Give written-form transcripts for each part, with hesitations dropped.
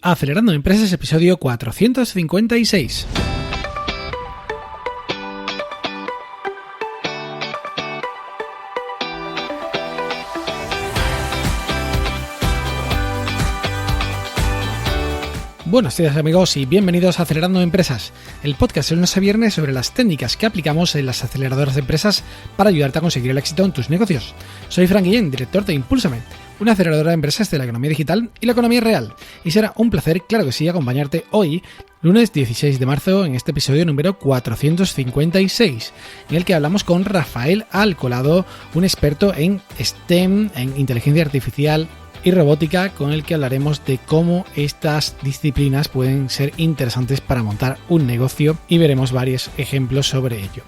Acelerando Empresas, episodio 456. Buenos días amigos y bienvenidos a Acelerando Empresas, el podcast de lunes a viernes sobre las técnicas que aplicamos en las aceleradoras de empresas para ayudarte a conseguir el éxito en tus negocios. Soy Frank Guillén, director de Impúlsame, una aceleradora de empresas de la economía digital y la economía real. Y será un placer, claro que sí, acompañarte hoy, lunes 16 de marzo, en este episodio número 456, en el que hablamos con Rafael Alcolado, un experto en STEM, en inteligencia artificial y robótica, con el que hablaremos de cómo estas disciplinas pueden ser interesantes para montar un negocio y veremos varios ejemplos sobre ello.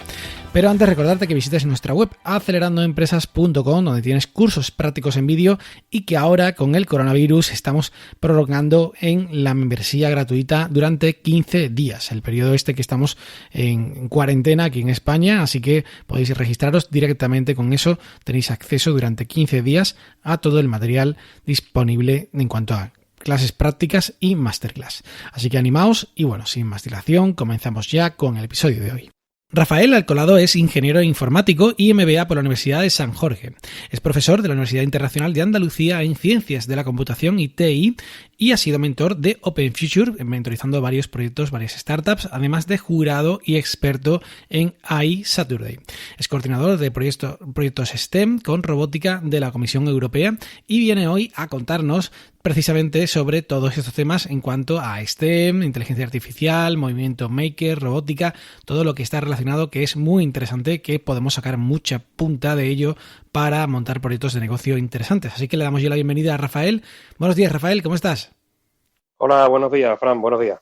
Pero antes recordarte que visites nuestra web acelerandoempresas.com, donde tienes cursos prácticos en vídeo y que ahora con el coronavirus estamos prorrogando en la membresía gratuita durante 15 días, el periodo este que estamos en cuarentena aquí en España, así que podéis registraros directamente con eso, tenéis acceso durante 15 días a todo el material disponible en cuanto a clases prácticas y masterclass. Así que animaos y bueno, sin más dilación, comenzamos ya con el episodio de hoy. Rafael Alcolado es ingeniero informático y MBA por la Universidad de San Jorge. Es profesor de la Universidad Internacional de Andalucía en Ciencias de la Computación y TI y ha sido mentor de Open Future, mentorizando varios proyectos, varias startups, además de jurado y experto en AI Saturday. Es coordinador de proyectos STEM con robótica de la Comisión Europea y viene hoy a contarnos precisamente sobre todos estos temas en cuanto a STEM, inteligencia artificial, movimiento maker, robótica, todo lo que está relacionado, que es muy interesante, que podemos sacar mucha punta de ello para montar proyectos de negocio interesantes. Así que le damos ya la bienvenida a Rafael. Buenos días, Rafael, ¿cómo estás? Hola, buenos días, Fran, buenos días.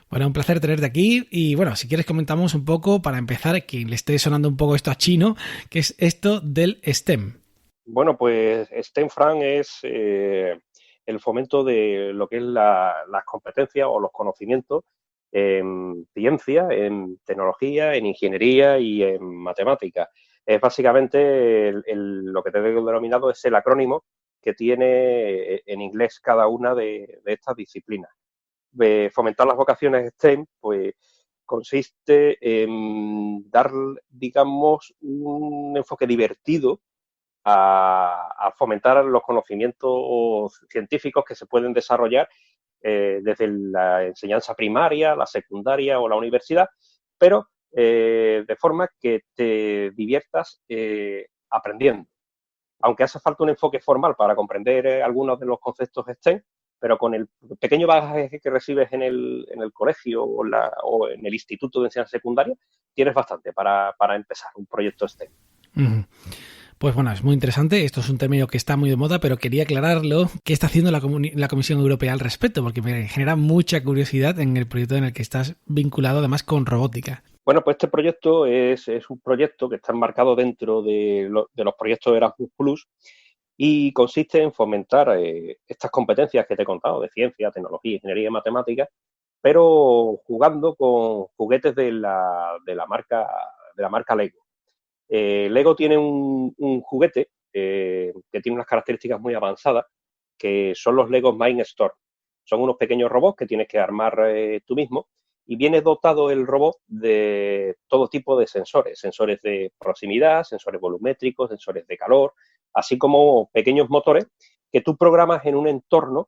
Bueno, un placer tenerte aquí y bueno, si quieres comentamos un poco, para empezar, que le esté sonando un poco esto a chino, que es esto del STEM. Bueno, pues STEM, Fran, es el fomento de lo que es las competencias o los conocimientos en ciencia, en tecnología, en ingeniería y en matemáticas. Es básicamente lo que te he denominado es el acrónimo que tiene en inglés cada una de estas disciplinas. Fomentar las vocaciones STEM, pues consiste en dar, digamos, un enfoque divertido a fomentar los conocimientos científicos que se pueden desarrollar desde la enseñanza primaria, la secundaria o la universidad, pero de forma que te diviertas aprendiendo. Aunque hace falta un enfoque formal para comprender algunos de los conceptos STEM, pero con el pequeño bagaje que recibes en el colegio o en el instituto de enseñanza secundaria, tienes bastante para empezar un proyecto STEM. Uh-huh. Pues bueno, es muy interesante. Esto es un término que está muy de moda, pero quería aclararlo. ¿Qué está haciendo la Comisión Europea al respecto? Porque me genera mucha curiosidad en el proyecto en el que estás vinculado, además, con robótica. Bueno, pues este proyecto es un proyecto que está enmarcado dentro de los proyectos Erasmus Plus y consiste en fomentar estas competencias que te he contado de ciencia, tecnología, ingeniería y matemáticas, pero jugando con juguetes de la marca Lego. Lego tiene un juguete que tiene unas características muy avanzadas, que son los Lego Mindstorm. Son unos pequeños robots que tienes que armar tú mismo y viene dotado el robot de todo tipo de sensores, sensores de proximidad, sensores volumétricos, sensores de calor, así como pequeños motores que tú programas en un entorno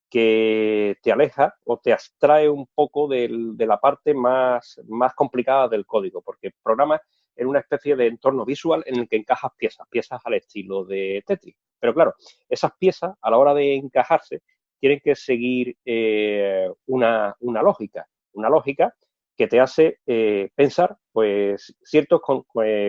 que te aleja o te abstrae un poco de la parte más complicada del código, porque programas en una especie de entorno visual en el que encajas piezas al estilo de Tetris. Pero claro, esas piezas, a la hora de encajarse, tienen que seguir una lógica que te hace pensar pues ciertos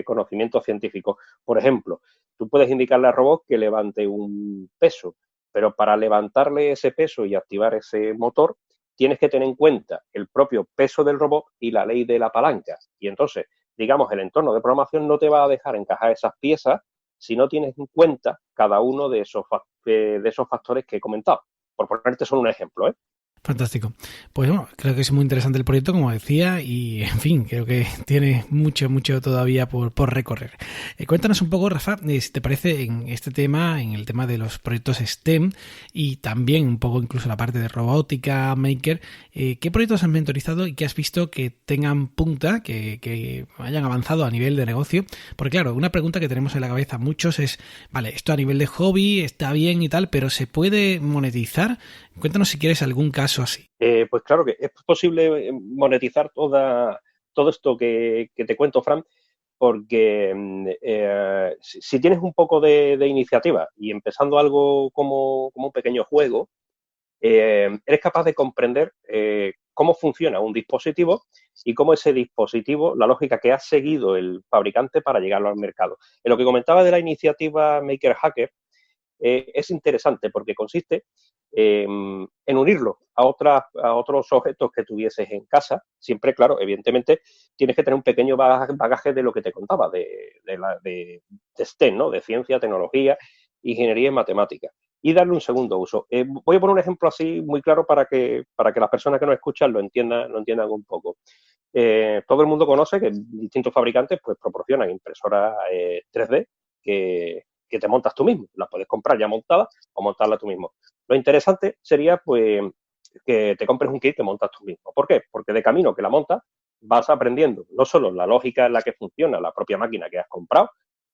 conocimientos científicos. Por ejemplo, tú puedes indicarle al robot que levante un peso, pero para levantarle ese peso y activar ese motor, tienes que tener en cuenta el propio peso del robot y la ley de la palanca. Y entonces, digamos, el entorno de programación no te va a dejar encajar esas piezas si no tienes en cuenta cada uno de esos factores que he comentado. Por ponerte solo un ejemplo, ¿eh? Fantástico. Pues bueno, creo que es muy interesante el proyecto, como decía, y en fin, creo que tiene mucho, mucho todavía por recorrer. Cuéntanos un poco, Rafa, si te parece en este tema, en el tema de los proyectos STEM y también un poco incluso la parte de robótica, maker, ¿qué proyectos has mentorizado y qué has visto que tengan punta, que hayan avanzado a nivel de negocio? Porque claro, una pregunta que tenemos en la cabeza muchos es, vale, esto a nivel de hobby está bien y tal, pero ¿se puede monetizar? Cuéntanos si quieres algún caso así. Pues claro que es posible monetizar todo esto que te cuento, Fran, porque si tienes un poco de iniciativa y empezando algo como un pequeño juego, eres capaz de comprender cómo funciona un dispositivo y cómo ese dispositivo, la lógica que ha seguido el fabricante para llegarlo al mercado. En lo que comentaba de la iniciativa Maker Hacker, es interesante porque consiste en unirlo a otros objetos que tuvieses en casa. Siempre, claro, evidentemente, tienes que tener un pequeño bagaje de lo que te contaba, de STEM, ¿no? De ciencia, tecnología, ingeniería y matemática. Y darle un segundo uso. Voy a poner un ejemplo así muy claro para que las personas que nos escuchan lo entiendan un poco. Todo el mundo conoce que distintos fabricantes pues proporcionan impresoras 3D que te montas tú mismo. Las puedes comprar ya montadas o montarlas tú mismo. Lo interesante sería pues que te compres un kit que montas tú mismo. ¿Por qué? Porque de camino que la montas vas aprendiendo no solo la lógica en la que funciona la propia máquina que has comprado,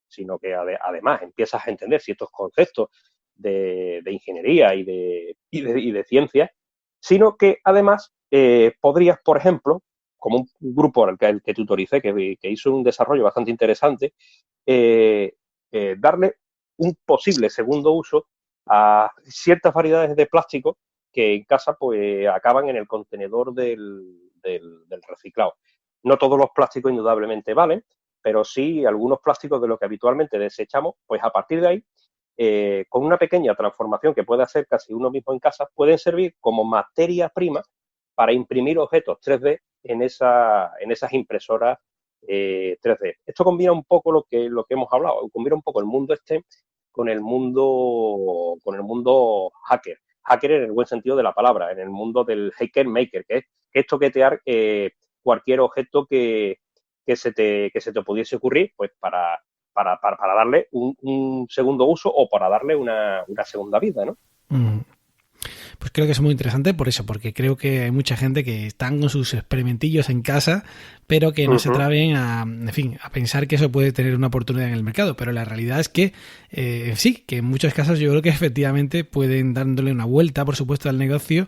sino que además empiezas a entender ciertos conceptos de ingeniería y de ciencia, sino que además podrías, por ejemplo, como un grupo al que tutoricé, que hizo un desarrollo bastante interesante, darle un posible segundo uso a ciertas variedades de plástico que en casa pues acaban en el contenedor del reciclado. No todos los plásticos indudablemente valen, pero sí algunos plásticos de los que habitualmente desechamos, pues a partir de ahí, con una pequeña transformación que puede hacer casi uno mismo en casa, pueden servir como materia prima para imprimir objetos 3D en esas impresoras 3D. Esto combina un poco lo que hemos hablado, combina un poco el mundo STEM con el mundo hacker. Hacker en el buen sentido de la palabra, en el mundo del hacker maker, que es toquetear cualquier objeto que se te pudiese ocurrir, pues para darle un segundo uso o para darle una segunda vida, ¿no? Pues creo que es muy interesante por eso, porque creo que hay mucha gente que están con sus experimentillos en casa, pero que no se atreven en fin, a pensar que eso puede tener una oportunidad en el mercado. Pero la realidad es que sí, que en muchos casos yo creo que efectivamente pueden dándole una vuelta, por supuesto, al negocio,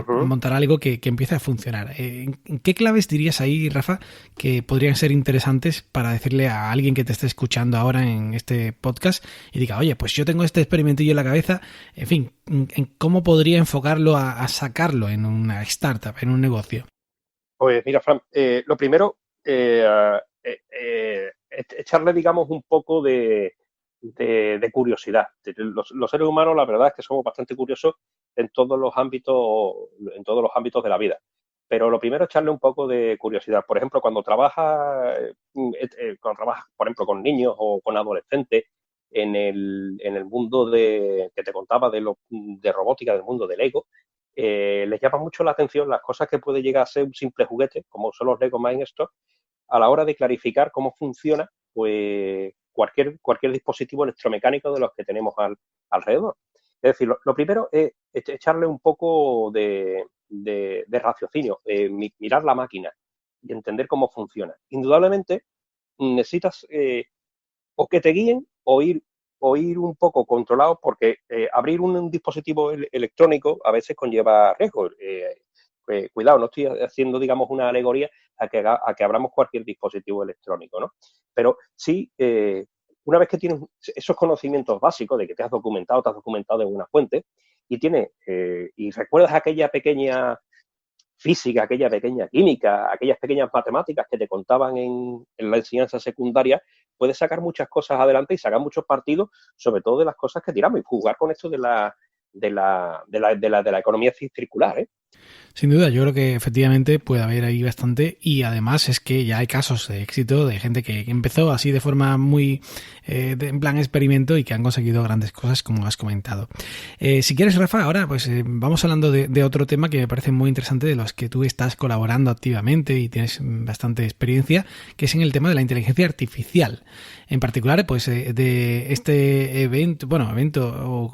montar algo que empiece a funcionar. ¿En qué claves dirías ahí, Rafa, que podrían ser interesantes para decirle a alguien que te esté escuchando ahora en este podcast y diga, oye, pues yo tengo este experimentillo en la cabeza, en fin, en cómo podría enfocarlo a sacarlo en una startup, en un negocio? Pues mira, Fran, lo primero, echarle, digamos, un poco de curiosidad. Los seres humanos, la verdad es que somos bastante curiosos en todos los ámbitos de la vida. Pero lo primero es echarle un poco de curiosidad. Por ejemplo, cuando trabajas, por ejemplo, con niños o con adolescentes en el mundo que te contaba de robótica, del mundo del Lego, les llama mucho la atención las cosas que puede llegar a ser un simple juguete, como son los Lego Mindstorm, a la hora de clarificar cómo funciona pues cualquier dispositivo electromecánico de los que tenemos alrededor. Es decir, lo primero es echarle un poco de raciocinio, mirar la máquina y entender cómo funciona. Indudablemente necesitas o que te guíen o ir un poco controlado porque abrir un dispositivo electrónico a veces conlleva riesgos. Cuidado, no estoy haciendo, digamos, una alegoría a que abramos cualquier dispositivo electrónico, ¿no? Pero sí, una vez que tienes esos conocimientos básicos de que te has documentado en una fuente y recuerdas aquella pequeña física, aquella pequeña química, aquellas pequeñas matemáticas que te contaban en la enseñanza secundaria, puedes sacar muchas cosas adelante y sacar muchos partidos, sobre todo de las cosas que tiramos y jugar con esto de la economía circular, ¿eh? Sin duda, yo creo que efectivamente puede haber ahí bastante, y además es que ya hay casos de éxito de gente que empezó así de forma muy en plan experimento y que han conseguido grandes cosas, como has comentado. Si quieres, Rafa, ahora pues vamos hablando de otro tema que me parece muy interesante, de los que tú estás colaborando activamente y tienes bastante experiencia, que es en el tema de la inteligencia artificial. En particular, pues de este evento o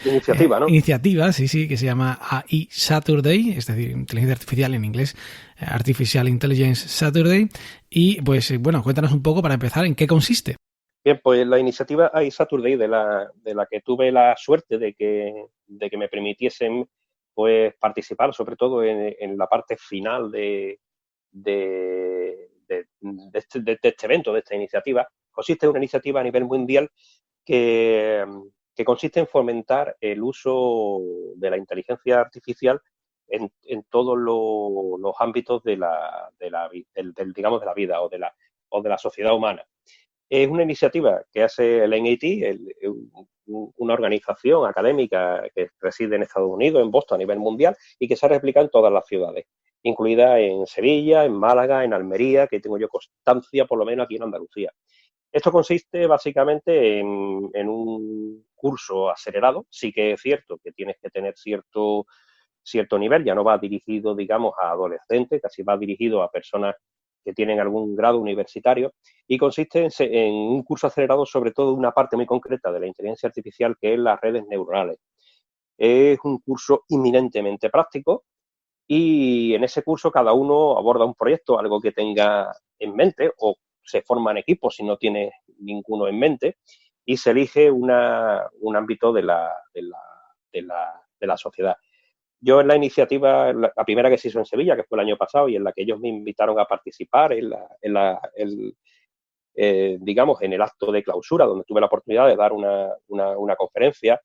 Iniciativa, ¿no? iniciativa, sí, que se llama AI Saturday, es decir, inteligencia artificial en inglés, Artificial Intelligence Saturday. Y pues bueno, cuéntanos un poco para empezar en qué consiste. Bien, pues la iniciativa AI Saturday, de la que tuve la suerte de que me permitiesen pues participar, sobre todo en la parte final de este evento, de esta iniciativa. Consiste en una iniciativa a nivel mundial que consiste en fomentar el uso de la inteligencia artificial en todos los ámbitos digamos, de la vida o de la sociedad humana. Es una iniciativa que hace el MIT, una organización académica que reside en Estados Unidos, en Boston, a nivel mundial, y que se ha replicado en todas las ciudades, incluida en Sevilla, en Málaga, en Almería, que tengo yo constancia, por lo menos aquí en Andalucía. Esto consiste básicamente en un curso acelerado. Sí que es cierto que tienes que tener cierto nivel, ya no va dirigido, digamos, a adolescentes, casi va dirigido a personas que tienen algún grado universitario, y consiste en un curso acelerado sobre todo una parte muy concreta de la inteligencia artificial, que es las redes neuronales. Es un curso inminentemente práctico, y en ese curso cada uno aborda un proyecto, algo que tenga en mente, o se forman equipos si no tiene ninguno en mente, y se elige un ámbito de la sociedad. Yo en la iniciativa, la primera que se hizo en Sevilla, que fue el año pasado, y en la que ellos me invitaron a participar, digamos, en el acto de clausura, donde tuve la oportunidad de dar una conferencia,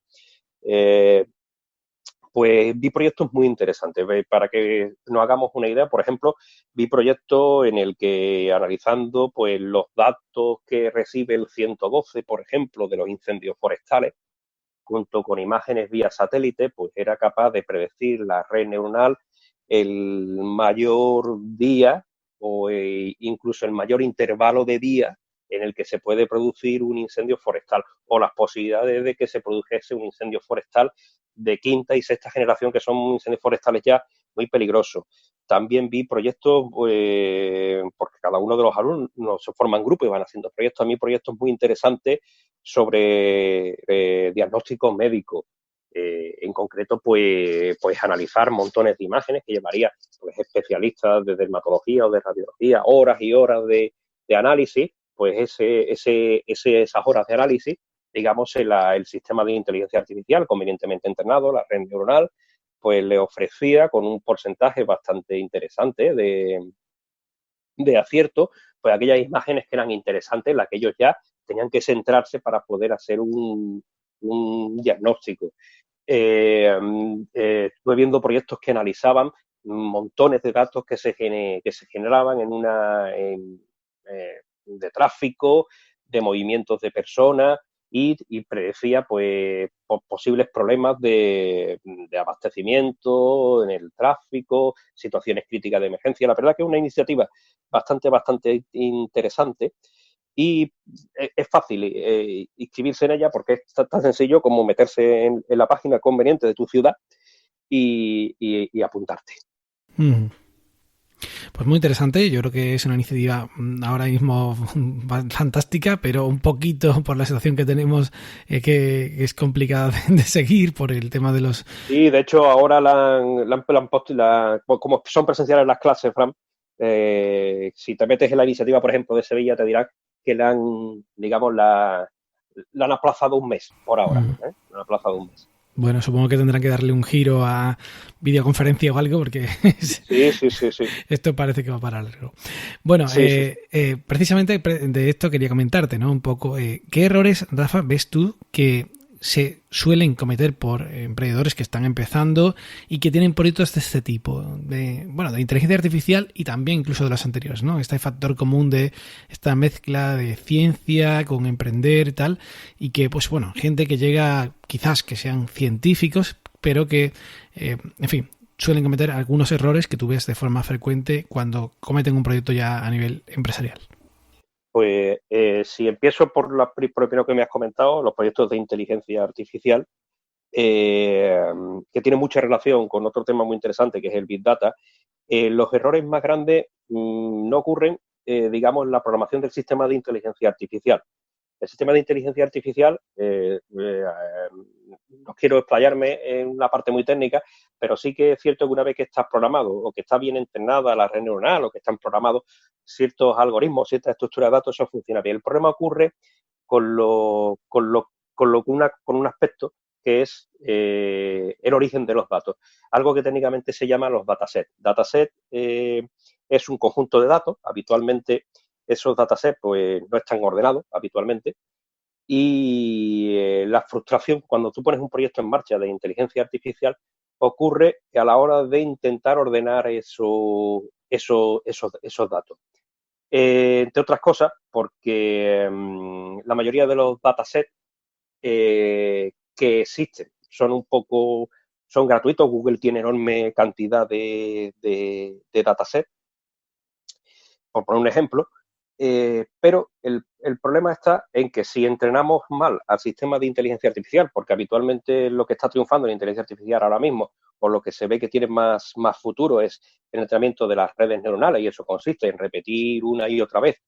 pues vi proyectos muy interesantes. Para que nos hagamos una idea, por ejemplo, vi proyectos en el que, analizando pues los datos que recibe el 112, por ejemplo, de los incendios forestales, junto con imágenes vía satélite, pues era capaz de predecir la red neuronal el mayor día o incluso el mayor intervalo de día en el que se puede producir un incendio forestal, o las posibilidades de que se produjese un incendio forestal de quinta y sexta generación, que son incendios forestales ya muy peligrosos. También vi proyectos, porque cada uno de los alumnos se forman grupos y van haciendo proyectos. A mí proyectos muy interesantes sobre diagnósticos médicos. En concreto, pues analizar montones de imágenes que llevaría pues especialistas de dermatología o de radiología, horas y horas de análisis. Pues esas horas de análisis, digamos, el sistema de inteligencia artificial convenientemente entrenado, la red neuronal, pues le ofrecía, con un porcentaje bastante interesante de acierto, pues aquellas imágenes que eran interesantes, en las que ellos ya tenían que centrarse para poder hacer un diagnóstico. Estuve viendo proyectos que analizaban montones de datos que se generaban de tráfico, de movimientos de personas, y predecía pues posibles problemas de abastecimiento en el tráfico, situaciones críticas de emergencia. La verdad que es una iniciativa bastante interesante, y es fácil inscribirse en ella, porque es tan sencillo como meterse en la página conveniente de tu ciudad y apuntarte. Pues muy interesante. Yo creo que es una iniciativa ahora mismo fantástica, pero un poquito por la situación que tenemos, que es complicada de seguir por el tema de los... Sí, de hecho ahora la han puesto, como son presenciales las clases, Fran, si te metes en la iniciativa, por ejemplo, de Sevilla, te dirán que la han aplazado un mes por ahora. La han aplazado un mes. Bueno, supongo que tendrán que darle un giro a videoconferencia o algo, porque sí. Esto parece que va para largo. Bueno, sí. Precisamente de esto quería comentarte, ¿no? Un poco, ¿qué errores, Rafa, ves tú que se suelen cometer por emprendedores que están empezando y que tienen proyectos de este tipo, de inteligencia artificial, y también incluso de los anteriores, ¿no? Este factor común de esta mezcla de ciencia con emprender y tal, y que, pues bueno, gente que llega, quizás que sean científicos, pero que, en fin, suelen cometer algunos errores que tú ves de forma frecuente cuando cometen un proyecto ya a nivel empresarial? Pues si empiezo por lo primero que me has comentado, los proyectos de inteligencia artificial, que tiene mucha relación con otro tema muy interesante que es el Big Data, los errores más grandes no ocurren, digamos, en la programación del sistema de inteligencia artificial. El sistema de inteligencia artificial, no quiero explayarme en una parte muy técnica, pero sí que es cierto que una vez que está programado o que está bien entrenada la red neuronal o que están programados ciertos algoritmos, ciertas estructuras de datos, eso funciona bien. El problema ocurre con un aspecto que es el origen de los datos, algo que técnicamente se llama los datasets. Dataset es un conjunto de datos, habitualmente esos datasets pues, no están ordenados habitualmente, y la frustración cuando tú pones un proyecto en marcha de inteligencia artificial ocurre que a la hora de intentar ordenar esos datos. Entre otras cosas, porque la mayoría de los datasets que existen son gratuitos. Google tiene enorme cantidad de datasets, por poner un ejemplo, pero el problema está en que si entrenamos mal al sistema de inteligencia artificial, porque habitualmente lo que está triunfando en la inteligencia artificial ahora mismo, por lo que se ve que tiene más futuro, es el entrenamiento de las redes neuronales, y eso consiste en repetir una y otra vez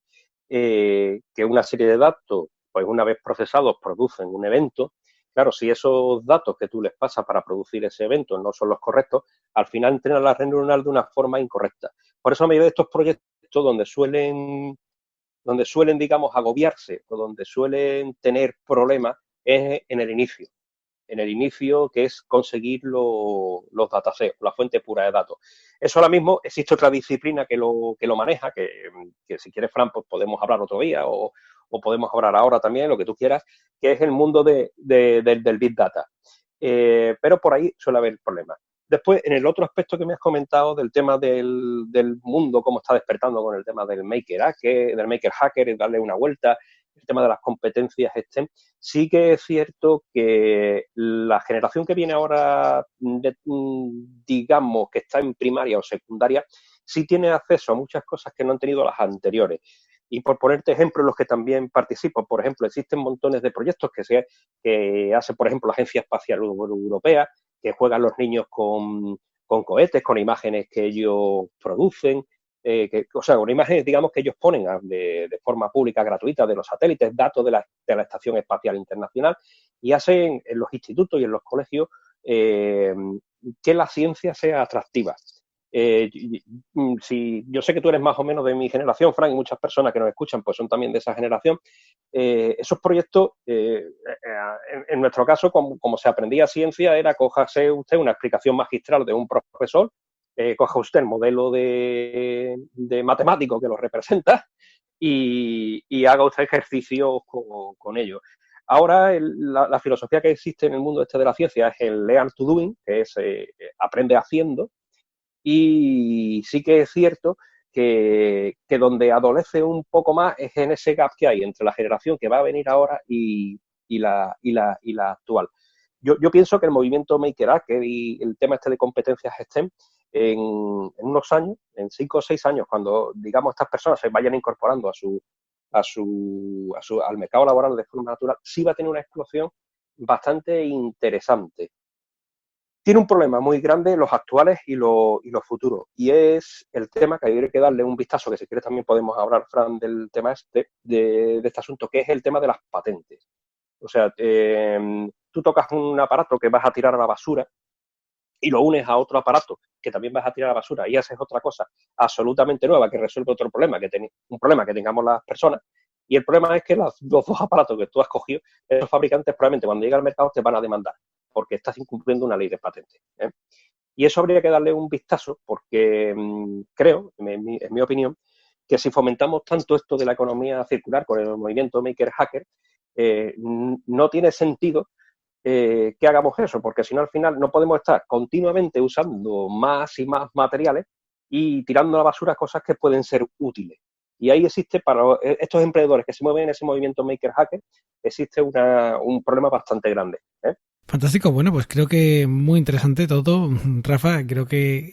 que una serie de datos, pues una vez procesados, producen un evento. Claro, si esos datos que tú les pasas para producir ese evento no son los correctos, al final entrenan la red neuronal de una forma incorrecta. Por eso la mayoría de estos proyectos donde suelen, digamos, agobiarse o donde suelen tener problemas es en el inicio. En el inicio, que es conseguir los datasets, la fuente pura de datos. Eso ahora mismo existe otra disciplina que lo maneja, que si quieres, Fran, pues podemos hablar otro día o podemos hablar ahora también, lo que tú quieras, que es el mundo del Big Data. Pero por ahí suele haber problemas. Después, en el otro aspecto que me has comentado del tema del mundo, cómo está despertando con el tema del maker hacker, darle una vuelta, el tema de las competencias STEM, sí que es cierto que la generación que viene ahora, digamos, que está en primaria o secundaria, sí tiene acceso a muchas cosas que no han tenido las anteriores. Y por ponerte ejemplos, los que también participo, por ejemplo, existen montones de proyectos que hace, por ejemplo, la Agencia Espacial Europea, que juegan los niños con cohetes, con imágenes que ellos producen, o sea, con imágenes, digamos, que ellos ponen de forma pública, gratuita, de los satélites, datos de la Estación Espacial Internacional, y hacen en los institutos y en los colegios que la ciencia sea atractiva. Si yo sé que tú eres más o menos de mi generación, Frank, y muchas personas que nos escuchan pues son también de esa generación, esos proyectos, en nuestro caso, como se aprendía ciencia, era cójase usted una explicación magistral de un profesor, coja usted el modelo de matemático que lo representa y haga usted ejercicios con ello. Ahora, la filosofía que existe en el mundo este de la ciencia es el learn to doing, que es aprende haciendo, y sí que es cierto que donde adolece un poco más es en ese gap que hay entre la generación que va a venir ahora y la actual. Yo pienso que el movimiento Maker Hacker y el tema este de competencias STEM, en unos años, en 5 o 6 años, cuando, digamos, estas personas se vayan incorporando al mercado laboral de forma natural, sí va a tener una explosión bastante interesante. Tiene un problema muy grande los actuales y los futuros, y es el tema que hay que darle un vistazo, que si quieres también podemos hablar, Fran, del tema de este asunto, que es el tema de las patentes. O sea, tú tocas un aparato que vas a tirar a la basura y lo unes a otro aparato que también vas a tirar a la basura y haces otra cosa absolutamente nueva que resuelve otro problema, un problema que tengamos las personas, y el problema es que los dos aparatos que tú has cogido, esos fabricantes probablemente cuando llegue al mercado te van a demandar porque estás incumpliendo una ley de patentes. Y eso habría que darle un vistazo porque creo, en mi opinión, que si fomentamos tanto esto de la economía circular con el movimiento Maker Hacker, no tiene sentido que hagamos eso, porque si no al final no podemos estar continuamente usando más y más materiales y tirando a la basura cosas que pueden ser útiles. Y ahí existe, para estos emprendedores que se mueven en ese movimiento Maker Hacker, existe un problema bastante grande. Fantástico, bueno, pues creo que muy interesante todo, Rafa. Creo que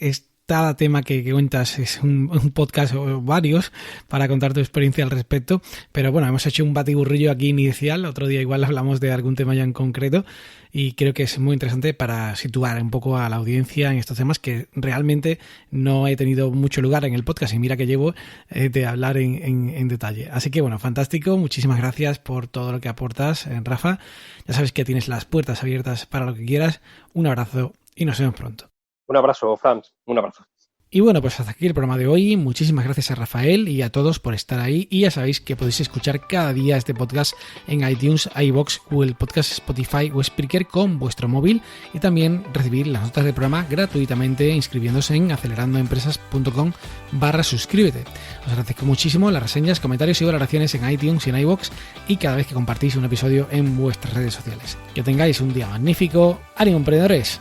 cada tema que cuentas es un podcast o varios para contar tu experiencia al respecto, pero bueno, hemos hecho un batiburrillo aquí inicial, otro día igual hablamos de algún tema ya en concreto y creo que es muy interesante para situar un poco a la audiencia en estos temas que realmente no he tenido mucho lugar en el podcast y mira que llevo de hablar en detalle. Así que bueno, fantástico, muchísimas gracias por todo lo que aportas, Rafa. Ya sabes que tienes las puertas abiertas para lo que quieras. Un abrazo y nos vemos pronto. Un abrazo, Franz, un abrazo. Y bueno, pues hasta aquí el programa de hoy. Muchísimas gracias a Rafael y a todos por estar ahí. Y ya sabéis que podéis escuchar cada día este podcast en iTunes, iVoox, Google Podcast, Spotify o Spreaker con vuestro móvil y también recibir las notas del programa gratuitamente inscribiéndose en acelerandooempresas.com/suscríbete. Os agradezco muchísimo las reseñas, comentarios y valoraciones en iTunes y en iVoox y cada vez que compartís un episodio en vuestras redes sociales. Que tengáis un día magnífico. ¡Ánimo, emprendedores!